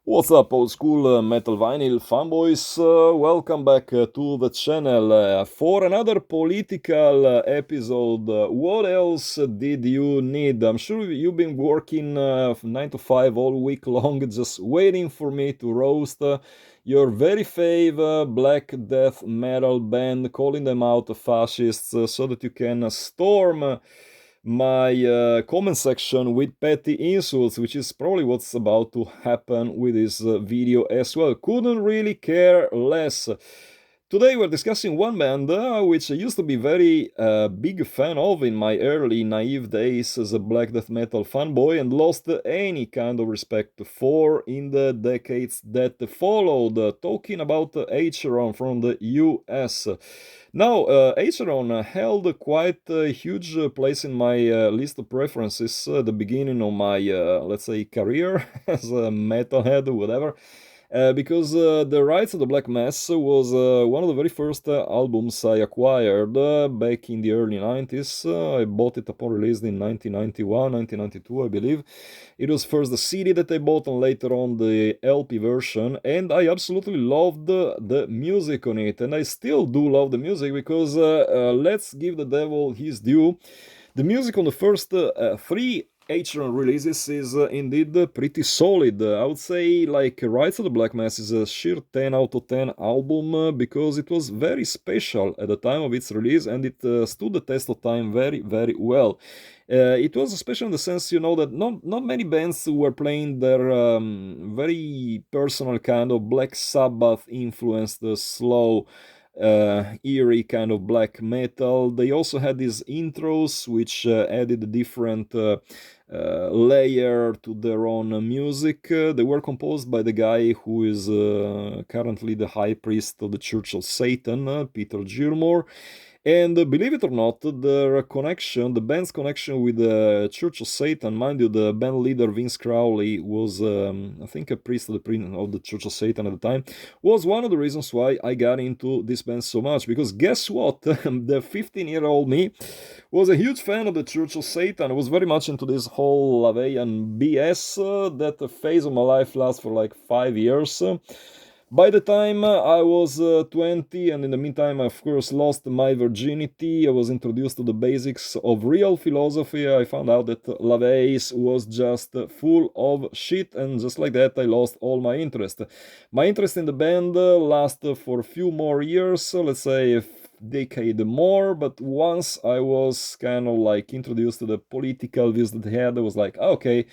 What's up, old school metal vinyl fanboys? Welcome back to the channel for another political episode. What else did you need? I'm sure you've been working 9 to 5 all week long, just waiting for me to roast your very fave black death metal band, calling them out fascists, so that you can storm my comment section with petty insults, which is probably what's about to happen with this video as well. Couldn't really care less. Today we're discussing one band which I used to be very big fan of in my early naive days as a black death metal fanboy and lost any kind of respect for in the decades that followed. Talking about ACHERON from the US. Now, ACHERON held quite a huge place in my list of preferences at the beginning of my, let's say, career as a metalhead or whatever. Because The Rites of the Black Mass was one of the very first albums I acquired back in the early 90s. I bought it upon release in 1991, 1992, I believe. It was first the CD that I bought and later on the LP version, and I absolutely loved the music on it, and I still do love the music because let's give the devil his due. The music on the first three ACHERON releases is indeed pretty solid. I would say like Rites of the Black Mass is a sheer 10 out of 10 album because it was very special at the time of its release and it stood the test of time very, very well. It was special in the sense, that not many bands were playing their very personal kind of Black Sabbath influenced slow eerie kind of black metal. They also had these intros which added a different layer to their own music. They were composed by the guy who is currently the high priest of the Church of Satan, Peter Gilmore. And believe it or not, the band's connection with the Church of Satan, mind you, the band leader Vince Crowley was, I think, a priest of the Church of Satan at the time, was one of the reasons why I got into this band so much. Because guess what? The 15-year-old me was a huge fan of the Church of Satan. I was very much into this whole LaVeyan BS. That phase of my life lasts for like 5 years. By the time I was 20, and in the meantime, I of course lost my virginity, I was introduced to the basics of real philosophy. I found out that LaVeyan was just full of shit, and just like that, I lost all my interest. My interest in the band lasted for a few more years, let's say a decade more, but once I was kind of like introduced to the political views that they had, I was like, okay,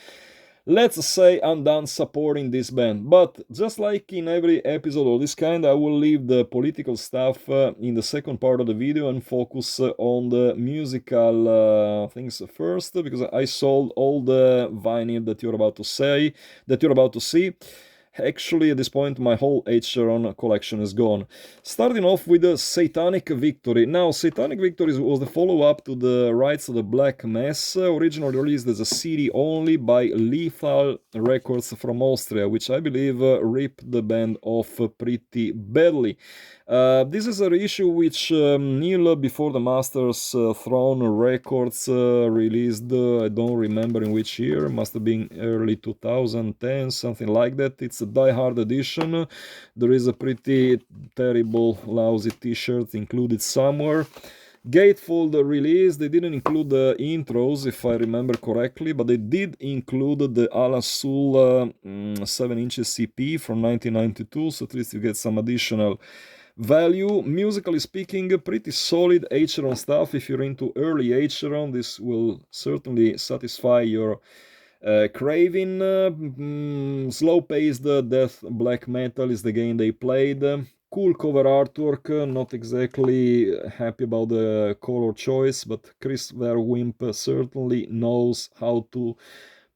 let's say I'm done supporting this band. But just like in every episode of this kind, I will leave the political stuff in the second part of the video and focus on the musical things first, because I sold all the vinyl that you're about to see. Actually, at this point, my whole ACHERON collection is gone. Starting off with the Satanic Victory. Now, Satanic Victory was the follow-up to the Rites of the Black Mass, originally released as a CD only by Lethal Records from Austria, which I believe ripped the band off pretty badly. This is a reissue which Neil Before the Masters Throne Records released, I don't remember in which year, must have been early 2010, something like that. It's a die-hard edition. There is a pretty terrible, lousy t-shirt included somewhere. Gatefold release, they didn't include the intros, if I remember correctly, but they did include the Ala Sul 7-inch CP from 1992, so at least you get some additional value. Musically speaking, pretty solid ACHERON stuff. If you're into early ACHERON, this will certainly satisfy your craving. Slow-paced death black metal is the game they played. Cool cover artwork, not exactly happy about the color choice, but Chris Verwimp certainly knows how to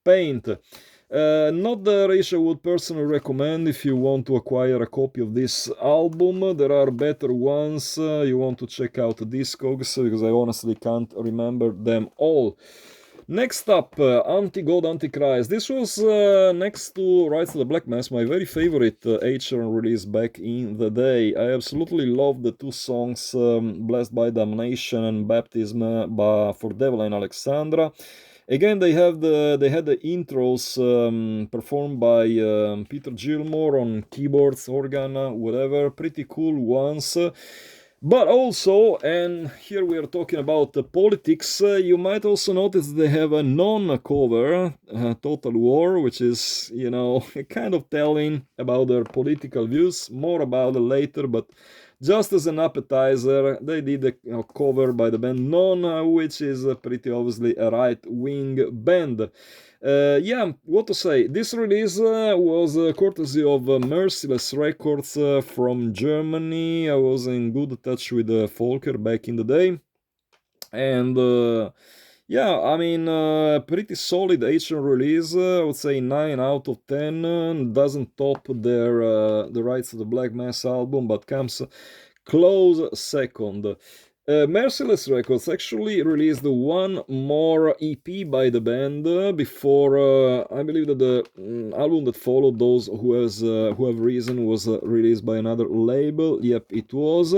paint. Not the ratio I would personally recommend if you want to acquire a copy of this album. There are better ones. You want to check out the Discogs, because I honestly can't remember them all. Next up, Anti-God, Antichrist. This was, next to Rites of the Black Mass, my very favorite ACHERON release back in the day. I absolutely love the two songs, Blessed by Damnation and Baptism for Devil and Alexandra. Again, they had the intros performed by Peter Gilmore on keyboards, organ, whatever. Pretty cool ones. But also, and here we are talking about politics, you might also notice they have a non-cover, Total War, which is, kind of telling about their political views. More about it later, but just as an appetizer, they did a cover by the band Non, which is pretty obviously a right-wing band. Yeah, what to say? This release was courtesy of Merciless Records from Germany. I was in good touch with Volker back in the day. And yeah, I mean, pretty solid Asian release. I would say 9 out of 10. Doesn't top their the Rights of the Black Mass album, but comes close second. Merciless Records actually released one more EP by the band before I believe that the album that followed those who have reason was released by another label. Yep, it was.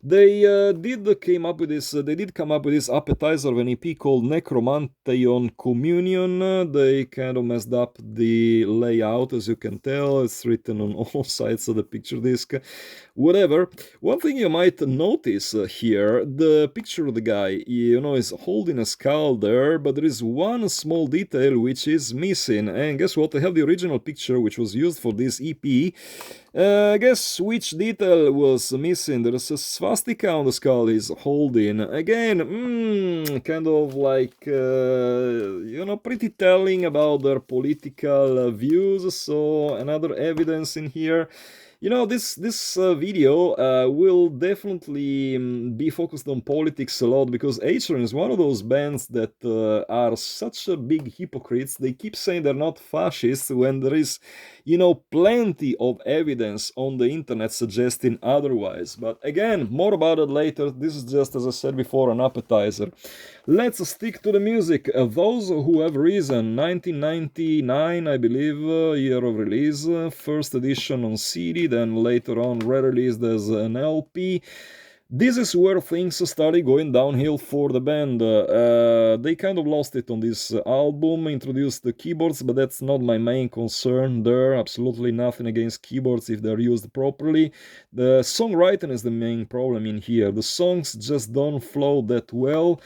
They did come up with this appetizer of an EP called Necromanteion Communion. They kind of messed up the layout, as you can tell. It's written on all sides of the picture disc. Whatever. One thing you might notice here, the picture of the guy, is holding a skull there, but there is one small detail which is missing. And guess what? I have the original picture which was used for this EP. Guess which detail was missing? There's a swastika on the skull he's holding. Again, kind of like, pretty telling about their political views. So another evidence in here. This video will definitely be focused on politics a lot, because ACHERON is one of those bands that are such a big hypocrites. They keep saying they're not fascists when there is, plenty of evidence on the internet suggesting otherwise. But again, more about it later. This is just, as I said before, an appetizer. Let's stick to the music. Those who have reason, 1999, I believe, year of release, first edition on CD, then later on re-released as an LP. This is where things started going downhill for the band. They kind of lost it on this album, introduced the keyboards, but that's not my main concern there. Absolutely nothing against keyboards if they're used properly. The songwriting is the main problem in here. The songs just don't flow that well.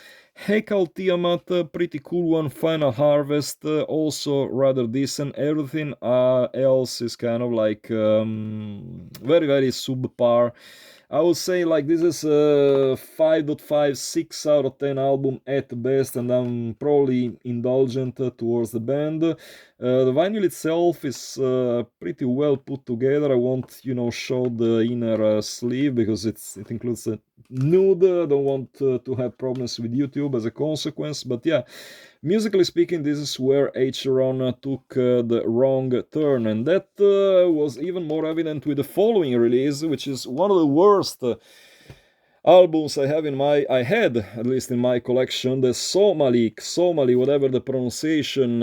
Hekal Tiamat, pretty cool one. Final Harvest, also rather decent. Everything else is kind of like very, very subpar. I would say like this is a 5.5, 6 out of 10 album at best, and I'm probably indulgent towards the band. The vinyl itself is pretty well put together. I won't, show the inner sleeve because it includes a nude. I don't want to have problems with YouTube as a consequence, but yeah. Musically speaking, this is where ACHERON took the wrong turn, and that was even more evident with the following release, which is one of the worst albums I had at least in my collection, the Somali, whatever the pronunciation,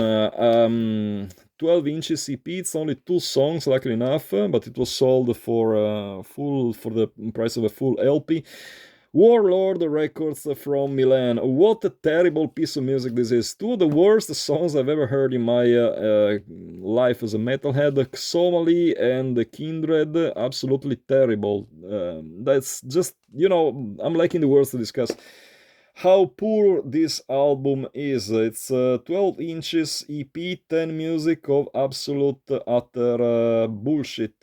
12 inches EP. It's only 2 songs, luckily enough, but it was sold for the price of a full LP. Warlord Records from Milan. What a terrible piece of music this is. 2 of the worst songs I've ever heard in my life as a metalhead. Somali and Kindred, absolutely terrible. That's just, I'm lacking the words to discuss how poor this album is. It's 12 inches EP, 10 music of absolute utter bullshit.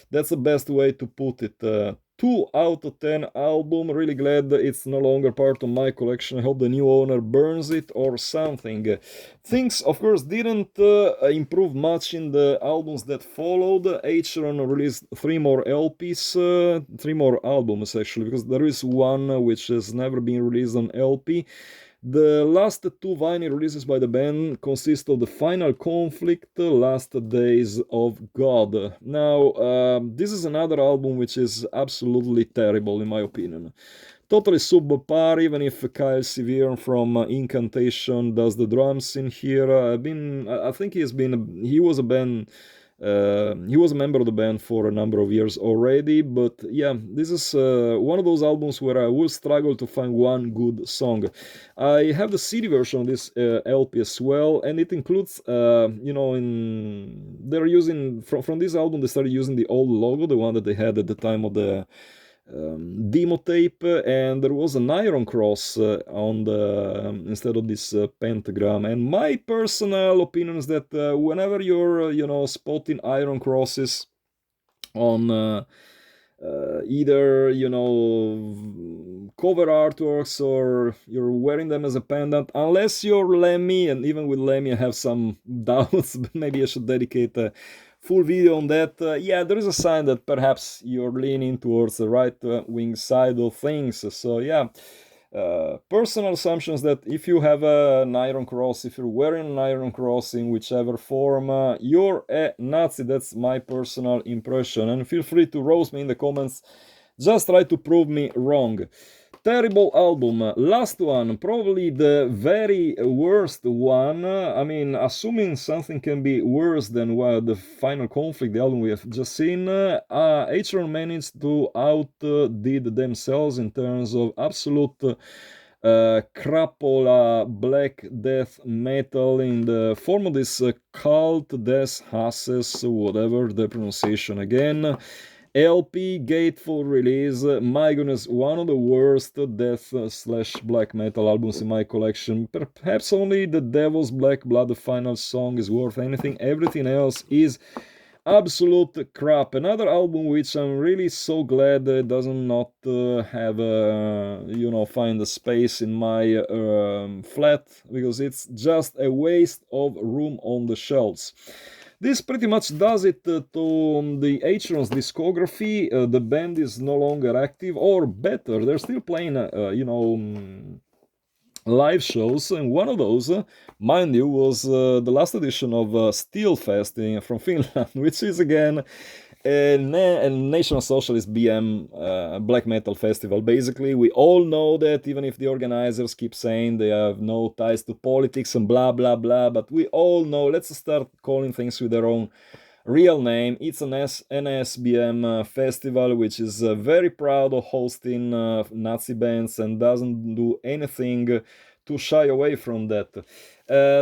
That's the best way to put it. 2 out of 10 album. Really glad it's no longer part of my collection. I hope the new owner burns it or something. Things, of course, didn't improve much in the albums that followed. ACHERON released 3 more LPs, 3 more albums actually, because there is one which has never been released on LP. The last 2 vinyl releases by the band consist of The Final Conflict, Last Days of God. Now, this is another album which is absolutely terrible in my opinion. Totally subpar, even if Kyle Severe from Incantation does the drums in here. I think he was a band He was a member of the band for a number of years already, but yeah, this is one of those albums where I will struggle to find one good song. I have the CD version of this LP as well, and it includes, they're using, from this album, they started using the old logo, the one that they had at the time of the demo tape, and there was an iron cross on the instead of this pentagram. And my personal opinion is that whenever you're spotting iron crosses on either cover artworks or you're wearing them as a pendant, unless you're Lemmy, and even with Lemmy I have some doubts, but maybe I should dedicate a full video on that. Yeah, there is a sign that perhaps you're leaning towards the right wing side of things. So yeah, personal assumptions that if you have an iron cross, if you're wearing an iron cross in whichever form, you're a Nazi. That's my personal impression, and feel free to roast me in the comments. Just try to prove me wrong. Terrible album. Last one, probably the very worst one. I mean, assuming something can be worse than the Final Conflict, the album we have just seen, ACHERON managed to outdid themselves in terms of absolute crapola black death metal in the form of this cult des Hasses, whatever the pronunciation again. LP Gateful release. My goodness, one of the worst death / black metal albums in my collection. Perhaps only the Devil's Black Blood, the final song, is worth anything. Everything else is absolute crap. Another album which I'm really so glad does not have find a space in my flat, because it's just a waste of room on the shelves. This pretty much does it to the ACHERON's discography. The band is no longer active, or better, they're still playing, live shows, and one of those, mind you, was the last edition of Steelfest from Finland, which is again a National Socialist BM black metal festival. Basically, we all know that, even if the organizers keep saying they have no ties to politics and blah blah blah, but we all know, let's start calling things with their own real name. It's an NSBM festival, which is very proud of hosting Nazi bands and doesn't do anything to shy away from that.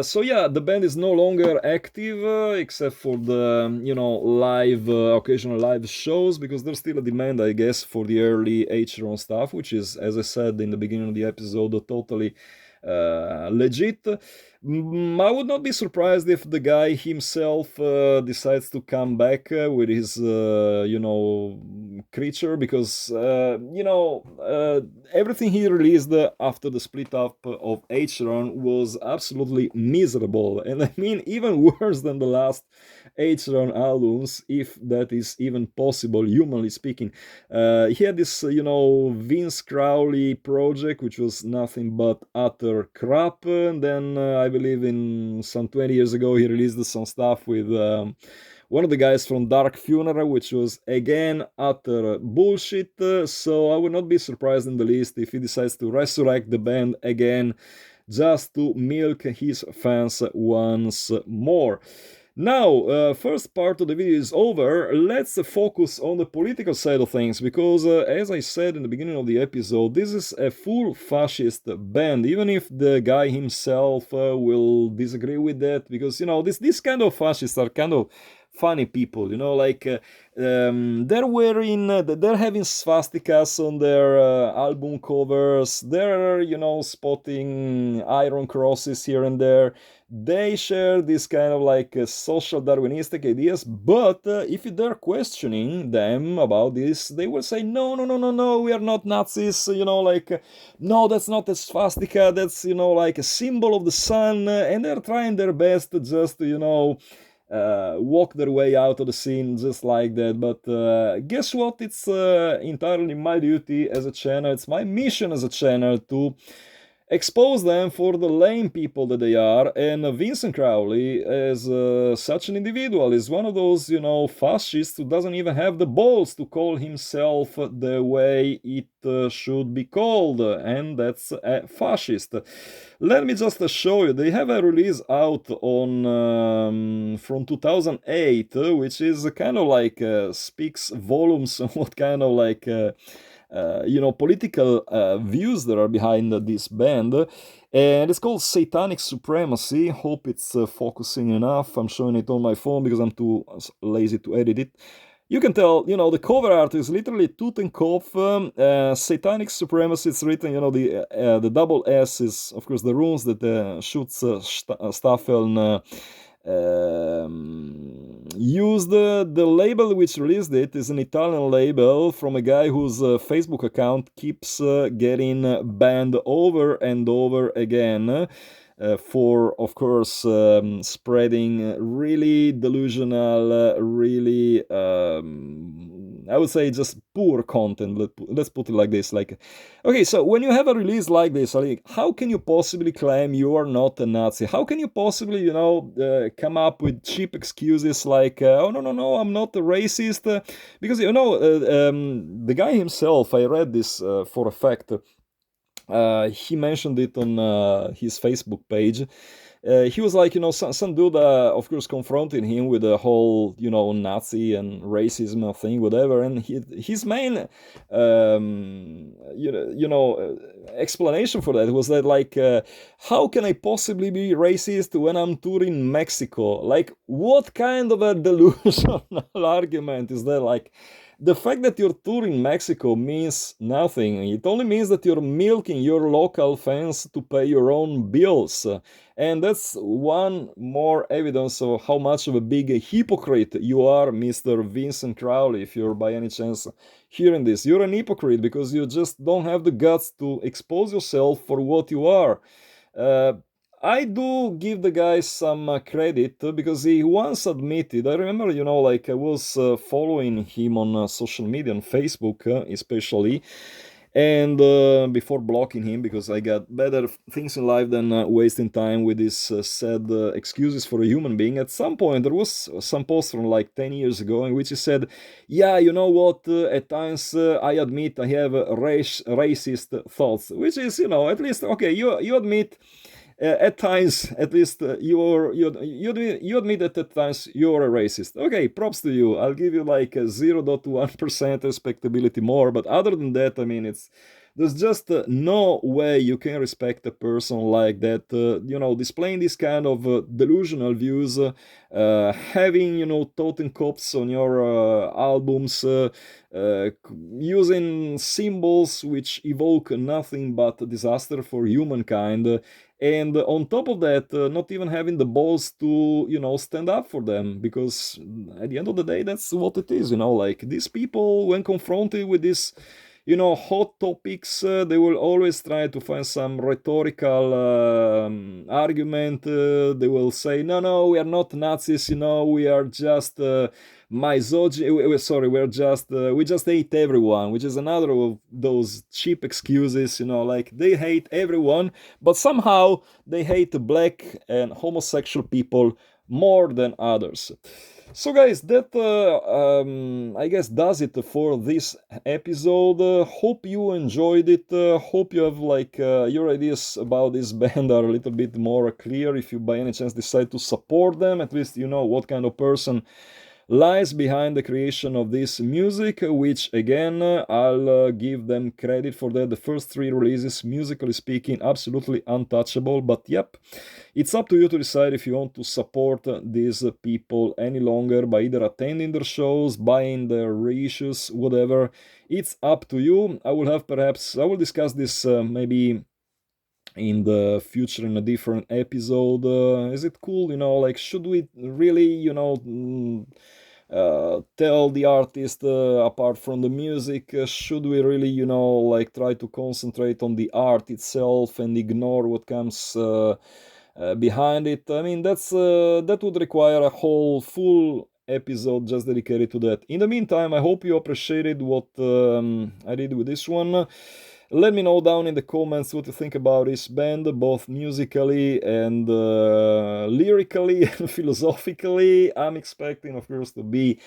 So yeah, the band is no longer active, except for the live occasional live shows, because there's still a demand, I guess, for the early ACHERON stuff, which is, as I said in the beginning of the episode, totally legit. I would not be surprised if the guy himself decides to come back with his creature, because everything he released after the split up of ACHERON was absolutely miserable, and I mean even worse than the last ACHERON albums, if that is even possible, humanly speaking. He had this Vince Crowley project, which was nothing but utter crap, and then I believe in some 20 years ago he released some stuff with one of the guys from Dark Funeral, which was again utter bullshit. So I would not be surprised in the least if he decides to resurrect the band again, just to milk his fans once more. Now, first part of the video is over. Let's focus on the political side of things, because as I said in the beginning of the episode, this is a full fascist band, even if the guy himself will disagree with that, because this kind of fascists are kind of funny people, they're wearing, they're having swastikas on their album covers, they're, spotting iron crosses here and there. They share this kind of social Darwinistic ideas, but if they're questioning them about this, they will say, no, we are not Nazis, no, that's not a swastika, that's, a symbol of the sun, and they're trying their best to just, walk their way out of the scene just like that. But guess what? It's entirely my duty as a channel, it's my mission as a channel to expose them for the lame people that they are. And Vincent Crowley, as such an individual, is one of those, fascists who doesn't even have the balls to call himself the way it should be called, and that's a fascist. Let me just show you. They have a release out on from 2008, which is kind of like speaks volumes on what kind of like political views that are behind this band. And it's called Satanic Supremacy. Hope it's focusing enough. I'm showing it on my phone because I'm too lazy to edit it. You can tell, the cover art is literally Totenkopf, Satanic Supremacy. It's written, the double S is, of course, the runes that shoots Staffel used. The label which released it is an Italian label from a guy whose Facebook account keeps getting banned over and over again. For, of course, spreading really delusional, really, I would say, just poor content. Let's put it like this. Like, okay, so when you have a release like this, like, how can you possibly claim you are not a Nazi? How can you possibly, come up with cheap excuses like, oh, no, I'm not a racist? Because, the guy himself, I read this for a fact, he mentioned it on his Facebook page. He was like, some dude, of course, confronting him with the whole, Nazi and racism thing, whatever. And his main, explanation for that was that, like, how can I possibly be racist when I'm touring Mexico? Like, what kind of a delusional argument is that? Like, the fact that you're touring Mexico means nothing. It only means that you're milking your local fans to pay your own bills. And that's one more evidence of how much of a big hypocrite you are, Mr. Vincent Crowley, if you're by any chance hearing this. You're an hypocrite because you just don't have the guts to expose yourself for what you are. I do give the guy some credit because he once admitted, I remember, like I was following him on social media, on Facebook especially, and before blocking him because I got better things in life than wasting time with these sad excuses for a human being. At some point, there was some post from like 10 years ago in which he said, yeah, you know what, at times I admit I have racist thoughts, which is, at least, okay, you admit at times, at least, you admit that at times you're a racist. Okay, props to you. I'll give you like a 0.1% respectability more. But other than that, I mean, there's just no way you can respect a person like that. Displaying this kind of delusional views, having Totenkopfs on your albums, using symbols which evoke nothing but disaster for humankind. And on top of that, not even having the balls to, stand up for them, because at the end of the day, that's what it is, like these people, when confronted with this, hot topics, they will always try to find some rhetorical argument. They will say, no, we are not Nazis, we are just sorry, we just hate everyone, which is another of those cheap excuses, like they hate everyone, but somehow they hate black and homosexual people more than others. So guys, that I guess does it for this episode. Hope you enjoyed it. Hope you have like your ideas about this band are a little bit more clear. If you by any chance decide to support them, at least you know what kind of person lies behind the creation of this music, which again, I'll give them credit for that. The first three releases, musically speaking, absolutely untouchable, but yep, it's up to you to decide if you want to support these people any longer by either attending their shows, buying their reissues, whatever. It's up to you. I will discuss this maybe in the future in a different episode. Is it cool, like should we really, tell the artist apart from the music? Should we really, like try to concentrate on the art itself and ignore what comes behind it? I mean, that would require a whole full episode just dedicated to that. In the meantime, I hope you appreciated what I did with this one. Let me know down in the comments what you think about this band, both musically and lyrically and philosophically. I'm expecting, of course, to be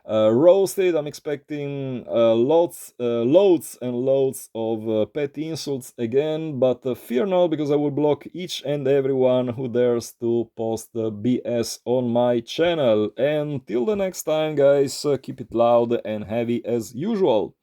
roasted. I'm expecting loads and loads of petty insults again, but fear not, because I will block each and everyone who dares to post BS on my channel. And till the next time, guys, keep it loud and heavy as usual.